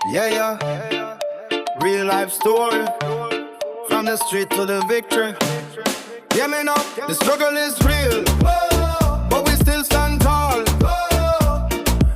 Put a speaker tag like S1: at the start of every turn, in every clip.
S1: Yeah, yeah. Real life story. From the street to the victory. Yeah, me know, the struggle is real. But we still stand tall.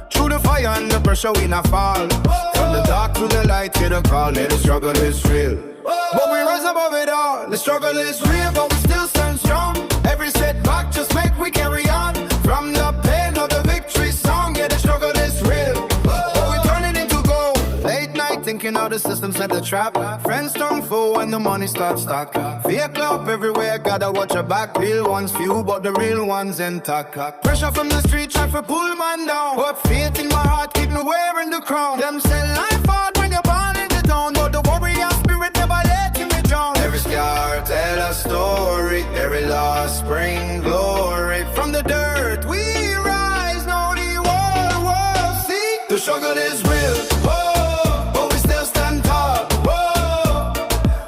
S1: Through the fire and the pressure we not fall. From the dark to the light, hear the call. Yeah, the struggle is real. But we rise above it all. The struggle is real, but we still stand strong. Every setback just make we carry on. From the pain of the victory song. Yeah, the struggle is real. But we turn it into gold. Late night thinking how the system set the trap. Friends turn foe when the money starts stack. Fear club everywhere, gotta watch your back. Real ones few, but the real ones intact. Pressure from the street, try to pull man down. But faith in my heart, keep me wearing the crown. Them say life hard when you're born in the town. But the warrior spirit never let you me drown. Every scar tell a story. Every loss bring glory. From the dirt we rise, now the whole world see. The struggle is real, whoa, but we still stand tall, whoa.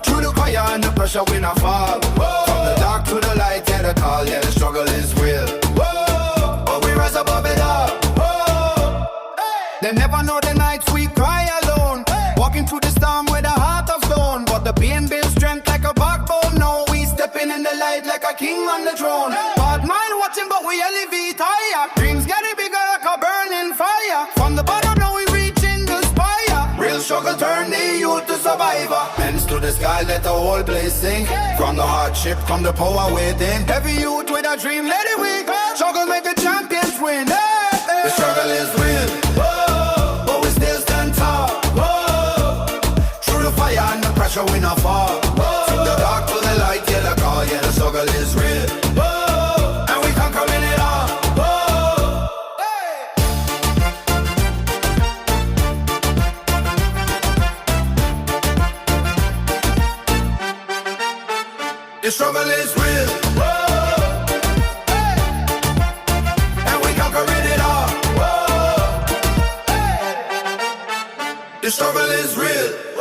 S1: Through the fire and the pressure we not fall, whoa. From the dark to the light, yeah the call, yeah the struggle is real, whoa, but we rise above it all, whoa. They never know the nights we cry alone, walking through the storm with a heart of stone. But the pain builds strength like a backbone. Now we stepping in the light like a king on the throne. Bad mind watching, but we elevate higher. Dreams getting bigger like a burning fire. From the bottom, now we reaching the spire. Real struggle turn the youth to survivor. Hands to the sky, let the whole place sing. From the hardship come the power within. Every youth with a dream, let it win. Struggle make the champions win. The struggle is real, whoa, but we still stand tall, whoa. Through the fire and the pressure we not fall, whoa. From the dark to the light, yeah the call, yeah the struggle is real, whoa. And we conquering it all, whoa. The struggle is real, whoa. And we conquering it all, whoa. The struggle is real.